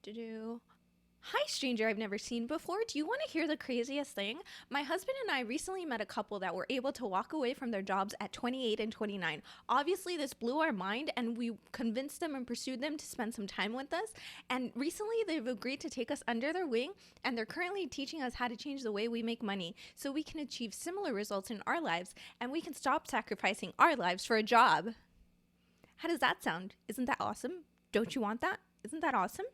Hi, stranger I've never seen before. Do you want to hear the craziest thing? My husband and I recently met a couple that were able to walk away from their jobs at 28 and 29. Obviously, this blew our mind, and we convinced them and pursued them to spend some time with us. And recently, they've agreed to take us under their wing, and they're currently teaching us how to change the way we make money so we can achieve similar results in our lives, and we can stop sacrificing our lives for a job. How does that sound? Isn't that awesome? Don't you want that? Isn't that awesome?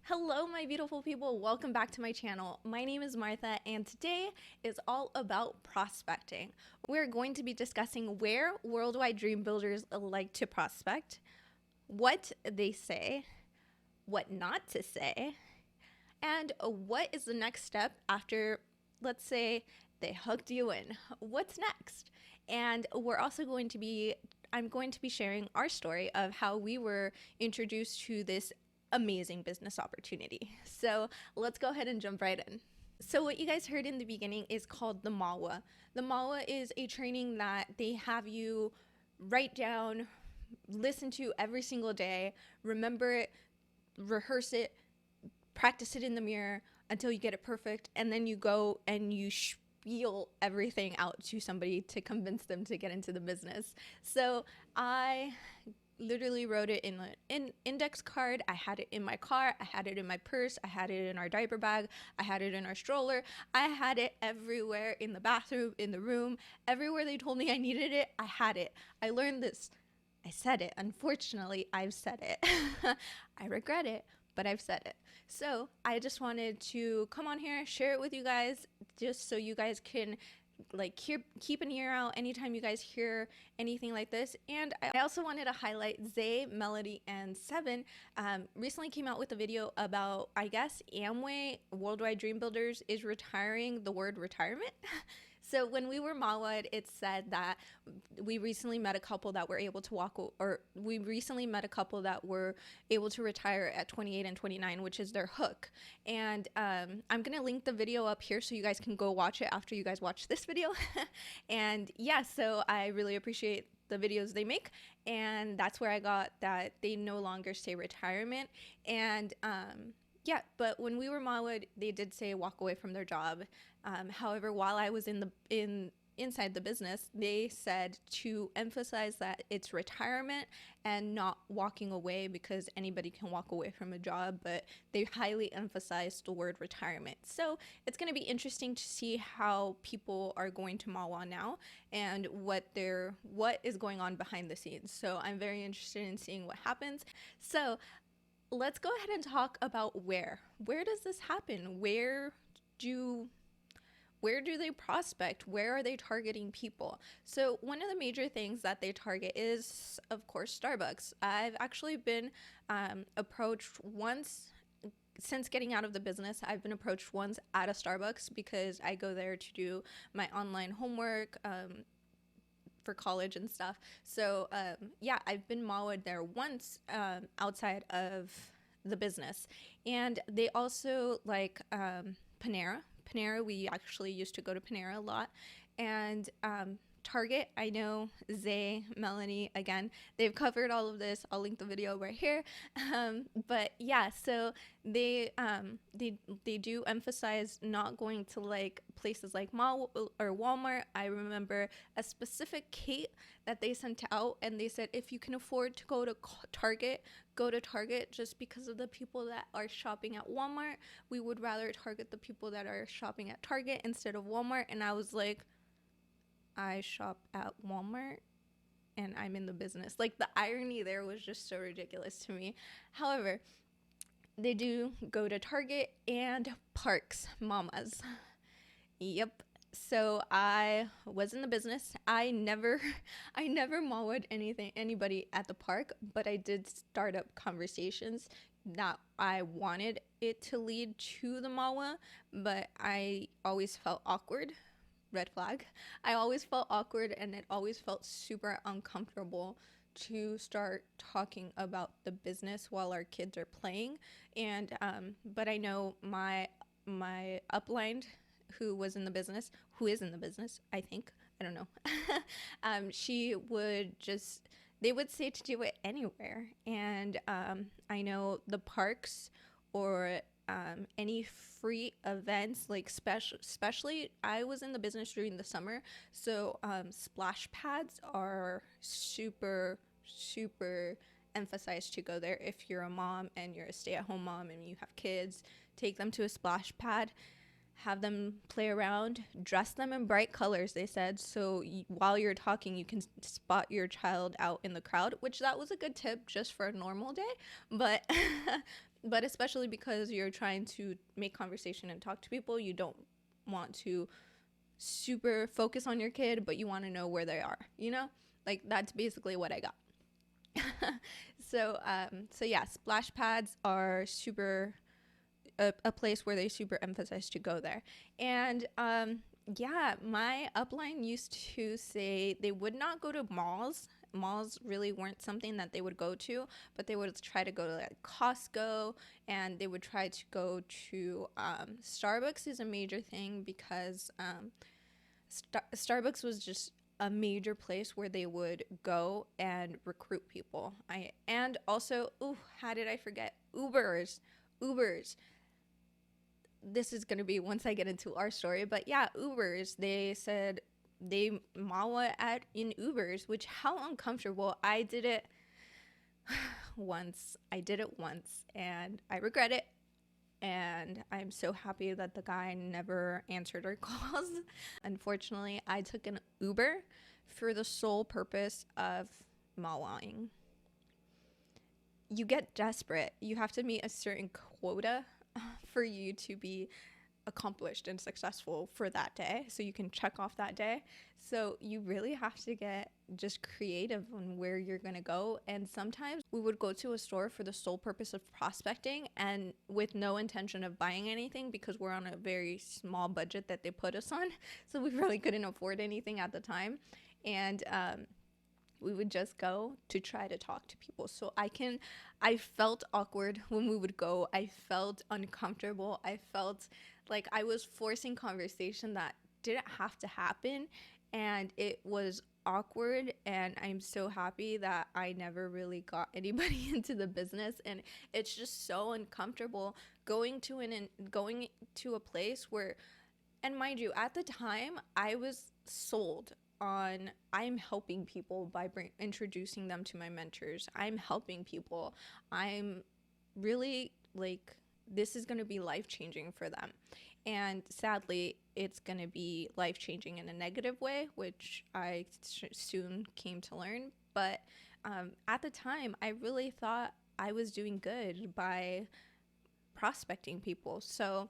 Hello, my beautiful people. Welcome back to my channel. My name is Martha, and today is all about prospecting. We're going to be discussing where worldwide dream builders like to prospect, what they say, what not to say, and what is the next step after, let's say, they hooked you in. What's next? And I'm going to be sharing our story of how we were introduced to this amazing business opportunity. So let's go ahead and jump right in. So what you guys heard in the beginning is called the Malwa. The Malwa is a training that they have you write down, listen to every single day, remember it, rehearse it, practice it in the mirror until you get it perfect, and then you go and you spiel everything out to somebody to convince them to get into the business. So I literally wrote it in an index card. I had it in my car, I had it in my purse, I had it in our diaper bag, I had it in our stroller, I had it everywhere, in the bathroom, in the room, everywhere they told me I needed it, I had it. I learned this. I said it. Unfortunately, I've said it. I regret it, but I've said it. So I just wanted to come on here, share it with you guys, just so you guys can keep an ear out anytime you guys hear anything like this. And I also wanted to highlight Zay, Melody, and Seven recently came out with a video about, I guess, Amway, Worldwide Dream Builders, is retiring the word retirement. So when we were Malwa, it said that we recently met a couple that were able to retire at 28 and 29, which is their hook. And I'm gonna link the video up here so you guys can go watch it after you guys watch this video. And yeah, so I really appreciate the videos they make, and that's where I got that they no longer say retirement. And yeah, but when we were Malwa, they did say walk away from their job. However, while I was inside the business, they said to emphasize that it's retirement and not walking away, because anybody can walk away from a job, but they highly emphasized the word retirement. So it's going to be interesting to see how people are going to Malwa now and what is going on behind the scenes. So I'm very interested in seeing what happens. So let's go ahead and talk about where does this happen? Where do they prospect? Where are they targeting people? So one of the major things that they target is, of course, Starbucks. I've actually been approached once since getting out of the business. I've been approached once at a Starbucks because I go there to do my online homework for college and stuff. So yeah, I've been Malwa'd there once outside of the business. And they also like Panera. We actually used to go to Panera a lot. And Target, I know Zay, Melanie, again, they've covered all of this. I'll link the video right here. But yeah, so they do emphasize not going to like places like Malwa or Walmart. I remember a specific Kate that they sent out, and they said, if you can afford to go to Target, go to Target, just because of the people that are shopping at Walmart. We would rather target the people that are shopping at Target instead of Walmart. And I was like, I shop at Walmart and I'm in the business. Like, the irony there was just so ridiculous to me. However, they do go to Target and parks, mamas. Yep. So I was in the business. I never Malwa'd anybody at the park, but I did start up conversations that I wanted it to lead to the Malwa, but I always felt awkward. Red flag. I always felt awkward, and it always felt super uncomfortable to start talking about the business while our kids are playing. And but I know my upline who is in the business, I think, I don't know. They would say to do it anywhere. And I know the parks or any free events, like especially I was in the business during the summer, so splash pads are super emphasized to go there. If you're a mom and you're a stay-at-home mom and you have kids, take them to a splash pad, have them play around, dress them in bright colors, they said, so while you're talking you can spot your child out in the crowd, which that was a good tip just for a normal day, but but especially because you're trying to make conversation and talk to people, you don't want to super focus on your kid, but you want to know where they are, you know? Like, that's basically what I got. So yeah, splash pads are super a place where they super emphasize to go there. And yeah, my upline used to say they would not go to malls. Malls really weren't something that they would go to, but they would try to go to like Costco, and they would try to go to Starbucks is a major thing, because Starbucks was just a major place where they would go and recruit people. And also, how did I forget? Ubers. This is going to be once I get into our story, but yeah, Ubers, they said they Malwa in Ubers, which how uncomfortable. I did it once and I regret it, and I'm so happy that the guy never answered our calls. Unfortunately, I took an Uber for the sole purpose of Malwaing. You get desperate. You have to meet a certain quota for you to be accomplished and successful for that day, so you can check off that day. So you really have to get just creative on where you're gonna go. And sometimes we would go to a store for the sole purpose of prospecting and with no intention of buying anything, because we're on a very small budget that they put us on, so we really couldn't afford anything at the time. And we would just go to try to talk to people. So I felt awkward when we would go. I felt uncomfortable. I felt like I was forcing conversation that didn't have to happen, and it was awkward. And I'm so happy that I never really got anybody into the business. And it's just so uncomfortable going to a place where, and mind you, at the time I was sold on I'm helping people by introducing them to my mentors. I'm helping people. I'm really like, this is going to be life-changing for them. And sadly, it's going to be life-changing in a negative way, which I soon came to learn. But at the time, I really thought I was doing good by prospecting people. So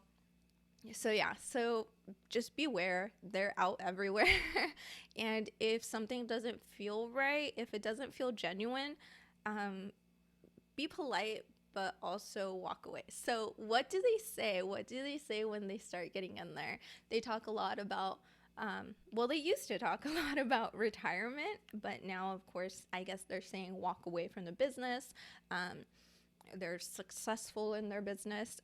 yeah, so just beware, they're out everywhere. And if something doesn't feel right, if it doesn't feel genuine, be polite, but also walk away. So what do they say? What do they say when they start getting in there? They talk a lot about, well, they used to talk a lot about retirement, but now, of course, I guess they're saying walk away from the business. They're successful in their business,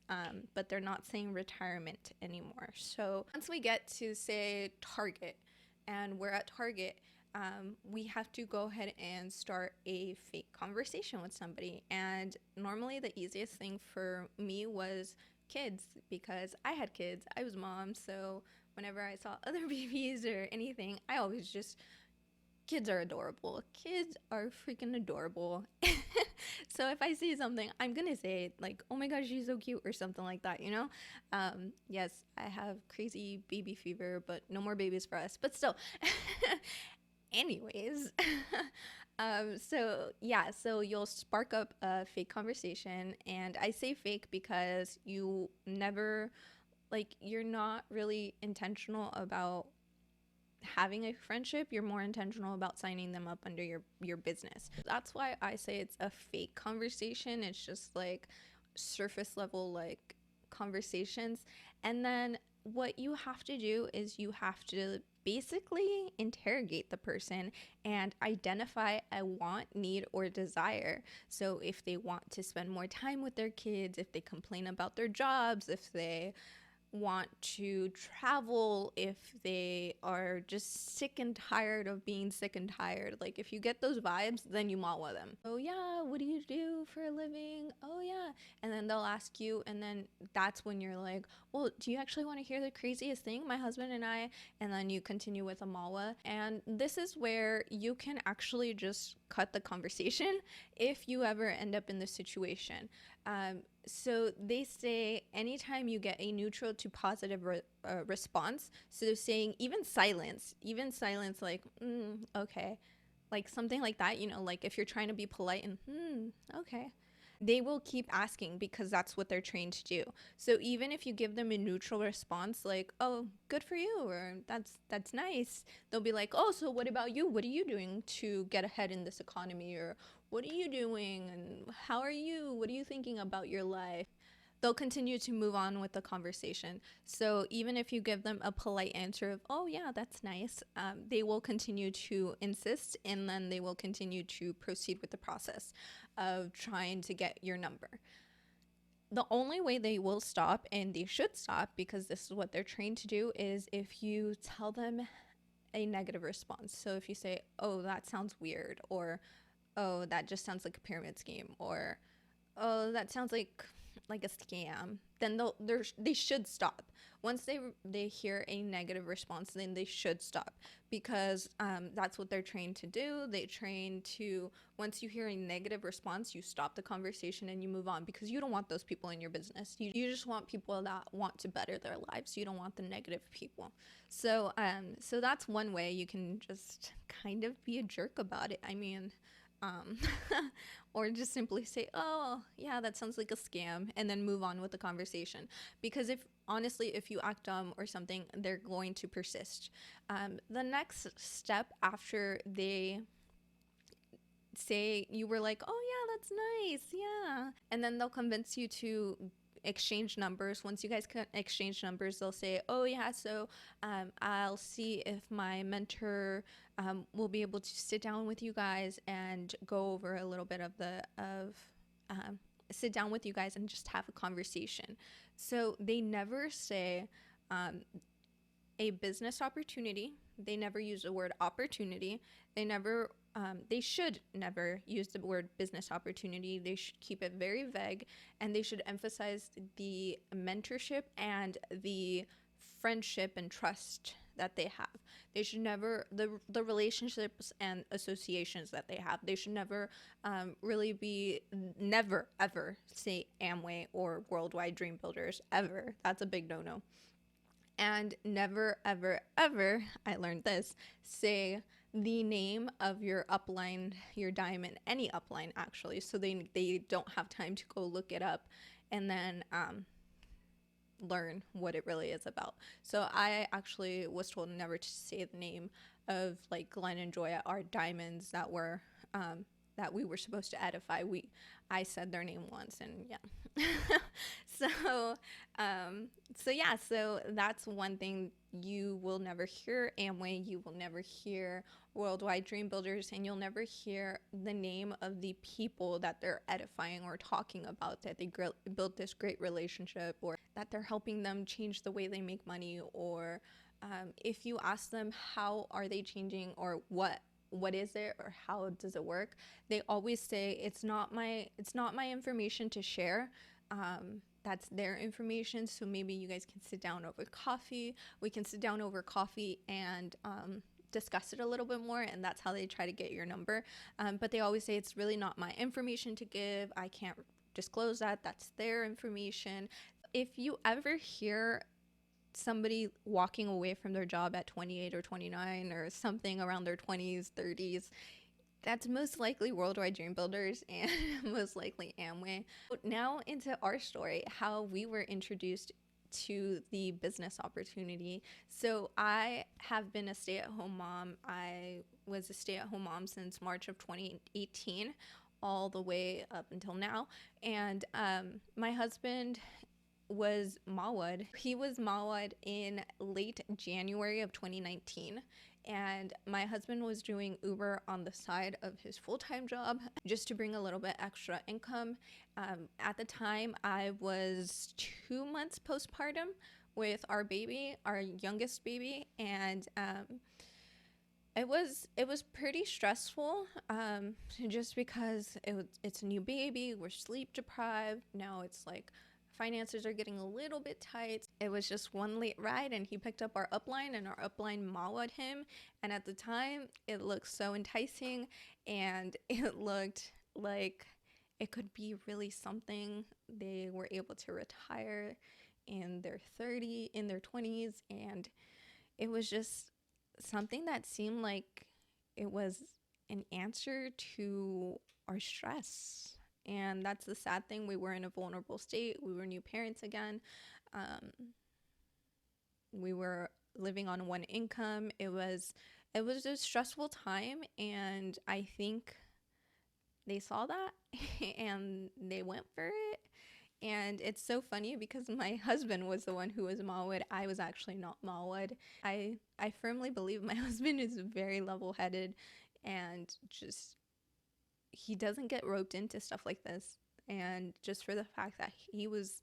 but they're not saying retirement anymore. So once we get to, say, Target, and we're at Target, we have to go ahead and start a fake conversation with somebody. And normally the easiest thing for me was kids, because I had kids. I was a mom, so whenever I saw other babies or anything, I always just, kids are adorable. Kids are freaking adorable. So if I see something, I'm gonna say like, oh my gosh, she's so cute, or something like that, you know? Yes, I have crazy baby fever, but no more babies for us, but still. Anyways, so yeah, so you'll spark up a fake conversation. And I say fake because you never, like, you're not really intentional about having a friendship. You're more intentional about signing them up under your business. That's why I say it's a fake conversation. It's just like surface level like conversations. And then what you have to do is you have to basically interrogate the person and identify a want, need, or desire. So if they want to spend more time with their kids, if they complain about their jobs, if they want to travel, if they are just sick and tired of being sick and tired. Like if you get those vibes, then you Malwa them. Oh yeah, what do you do for a living? Oh yeah. And then they'll ask you, and then that's when you're like, well, do you actually want to hear the craziest thing? My husband and I, and then you continue with a Malwa. And this is where you can actually just cut the conversation if you ever end up in this situation. So they say anytime you get a neutral to positive response, so saying even silence, like, okay, like something like that, you know, like if you're trying to be polite and, okay, they will keep asking because that's what they're trained to do. So even if you give them a neutral response, like, oh, good for you, or that's nice, they'll be like, oh, so what about you? What are you doing to get ahead in this economy? Or what are you doing? And how are you? What are you thinking about your life? They'll continue to move on with the conversation. So even if you give them a polite answer of, oh yeah, that's nice, they will continue to insist, and then they will continue to proceed with the process of trying to get your number. The only way they will stop, and they should stop because this is what they're trained to do, is if you tell them a negative response. So if you say, oh, that sounds weird, or oh, that just sounds like a pyramid scheme, or oh, that sounds like a scam, then they should stop. Once they hear a negative response, then they should stop, because that's what they're trained to do. They train to, once you hear a negative response, you stop the conversation and you move on, because you don't want those people in your business. You just want people that want to better their lives. You don't want the negative people. So so that's one way you can just kind of be a jerk about it. I mean, or just simply say, oh yeah, that sounds like a scam, and then move on with the conversation. Because if you act dumb or something, they're going to persist. The next step after they say you were like, oh yeah, that's nice, yeah, and then they'll convince you to exchange numbers. Once you guys can exchange numbers, they'll say, oh yeah, so I'll see if my mentor will be able to sit down with you guys and go over a little bit of sit down with you guys and just have a conversation. So they never say a business opportunity. They never use the word opportunity. They should never use the word business opportunity. They should keep it very vague, and they should emphasize the mentorship and the friendship and trust that they have. They should never, the relationships and associations that they have, they should never never ever say Amway or Worldwide Dream Builders, ever. That's a big no-no. And never, ever, ever, I learned this, say the name of your upline, your diamond, any upline actually, so they don't have time to go look it up and then learn what it really is about. So I actually was told never to say the name of like Glen and Joya, our diamonds that we were supposed to edify. I said their name once, and yeah. So that's one thing you will never hear Amway, you will never hear Worldwide Dream Builders, and you'll never hear the name of the people that they're edifying or talking about, that they built this great relationship, or that they're helping them change the way they make money, or if you ask them how are they changing, or what is it, or how does it work, they always say it's not my information to share. That's their information. So maybe you guys can sit down over coffee. We can sit down over coffee and discuss it a little bit more, and that's how they try to get your number. But they always say it's really not my information to give. I can't disclose that. That's their information. If you ever hear somebody walking away from their job at 28 or 29 or something around their 20s, 30s, that's most likely Worldwide Dream Builders and most likely Amway. Now into our story, how we were introduced to the business opportunity. So I have been a stay-at-home mom. I was a stay-at-home mom since March of 2018 all the way up until now. And my husband was Malwa'd. He was Malwa'd in late January of 2019. And my husband was doing Uber on the side of his full-time job just to bring a little bit extra income. At the time, I was 2 months postpartum with our baby, our youngest baby, and it was pretty stressful, just because it's a new baby. We're sleep deprived now. It's like finances are getting a little bit tight. It was just one late ride, and he picked up our upline, and our upline Malwa'd him. And at the time, it looked so enticing, and it looked like it could be really something. They were able to retire in their 20s, and it was just something that seemed like it was an answer to our stress. And that's the sad thing. We were in a vulnerable state. We were new parents again. We were living on one income. It was a stressful time, and I think they saw that and they went for it. And it's so funny because my husband was the one who was Malwa'd. I was actually not Malwa'd. I firmly believe my husband is very level-headed, and just he doesn't get roped into stuff like this. And just for the fact that he was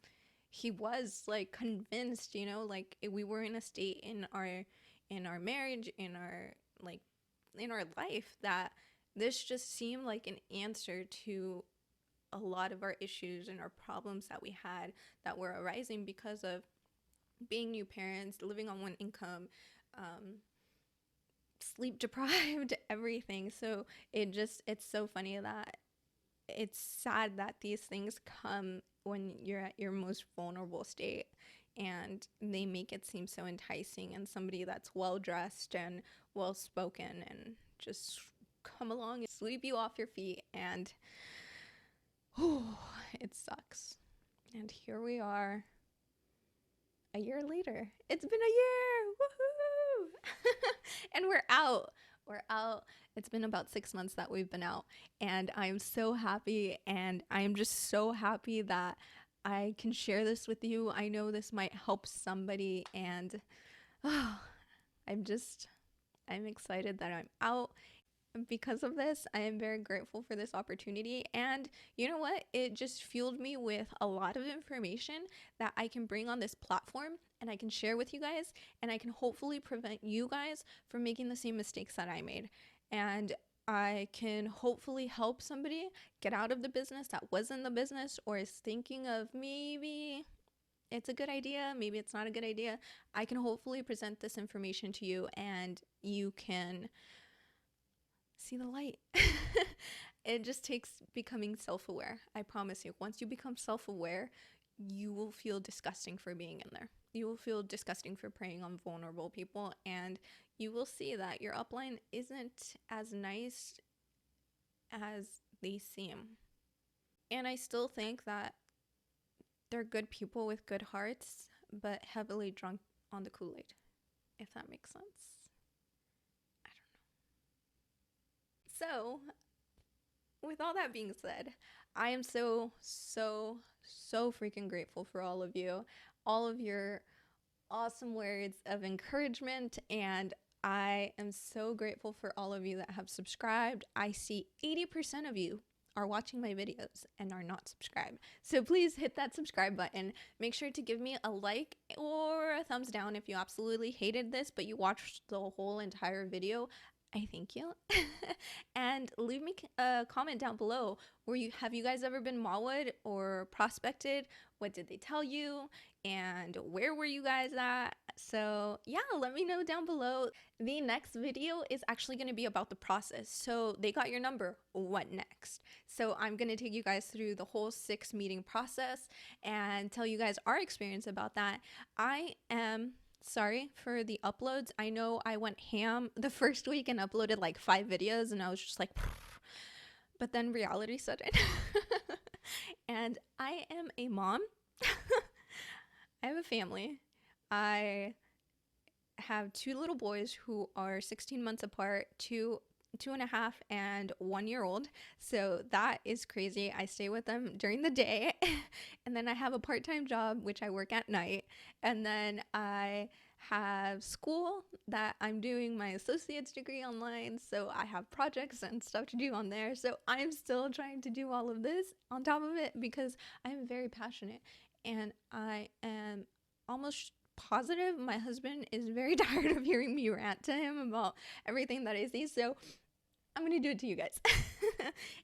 like convinced, like we were in a state in our marriage, in our like in our life, that this just seemed like an answer to a lot of our issues and our problems that we had that were arising because of being new parents, living on one income, sleep deprived, everything. So it's so funny that it's sad that these things come when you're at your most vulnerable state, and they make it seem so enticing, and somebody that's well dressed and well spoken and just come along and sweep you off your feet. And it sucks. And here we are a year later. It's been a year. Woohoo! And we're out. It's been about 6 months that we've been out, and I'm so happy, and I'm just so happy that I can share this with you. I know this might help somebody, and I'm excited that I'm out. Because of this, I am very grateful for this opportunity. And you know what? It just fueled me with a lot of information that I can bring on this platform, and I can share with you guys, and I can hopefully prevent you guys from making the same mistakes that I made. And I can hopefully help somebody get out of the business that was in the business, or is thinking of maybe it's a good idea, maybe it's not a good idea. I can hopefully present this information to you, and you can see the light. It just takes becoming self-aware. I promise you, once you become self-aware, you will feel disgusting for being in there. You will feel disgusting for preying on vulnerable people, and you will see that your upline isn't as nice as they seem. And I still think that they're good people with good hearts, but heavily drunk on the Kool-Aid, if that makes sense. So, with all that being said, I am so freaking grateful for all of you, all of your awesome words of encouragement, and I am so grateful for all of you that have subscribed. I see 80% of you are watching my videos and are not subscribed. So please hit that subscribe button. Make sure to give me a like or a thumbs down if you absolutely hated this, but you watched the whole entire video. I thank you. And leave me a comment down below. Have you guys ever been Malwa'd or prospected? What did they tell you? And where were you guys at? So yeah, let me know down below. The next video is actually going to be about the process. So they got your number. What next? So I'm going to take you guys through the whole 6 meeting process and tell you guys our experience about that. I am sorry for the uploads. I know I went ham the first week and uploaded like 5 videos, and I was just like, but then reality set in. And I am a mom. I have a family. I have 2 little boys who are 16 months apart, 2.5 and 1 year old. So that is crazy. I stay with them during the day, and then I have a part-time job which I work at night, and then I have school that I'm doing my associate's degree online, so I have projects and stuff to do on there. So I'm still trying to do all of this on top of it because I'm very passionate, and I am almost positive my husband is very tired of hearing me rant to him about everything that I see. So I'm going to do it to you guys.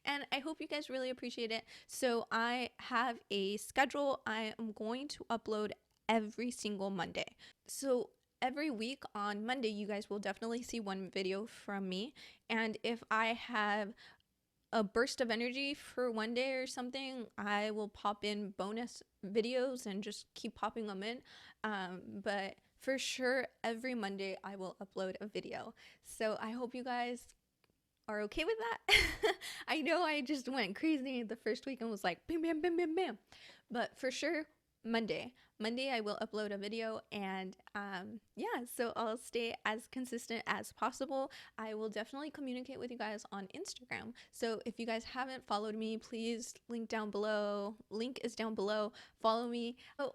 And I hope you guys really appreciate it. So I have a schedule. I am going to upload every single Monday. So every week on Monday, you guys will definitely see one video from me. And if I have a burst of energy for one day or something, I will pop in bonus videos and just keep popping them in. But for sure, every Monday I will upload a video. So I hope you guys are okay with that. I know I just went crazy the first week and was like bam, bam, bam, bam, bam. But for sure, Monday I will upload a video, and yeah, so I'll stay as consistent as possible. I will definitely communicate with you guys on Instagram. So if you guys haven't followed me, please link is down below. Follow me. Oh,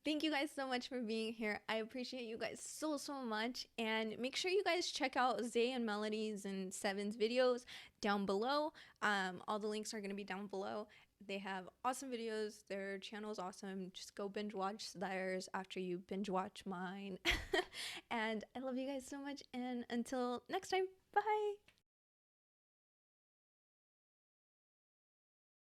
thank you guys so much for being here. I appreciate you guys so much, and make sure you guys check out Zay and Melody's and Seven's videos down below. All the links are going to be down below. They have awesome videos. Their channel is awesome. Just go binge watch theirs after you binge watch mine. And I love you guys so much, and until next time, bye.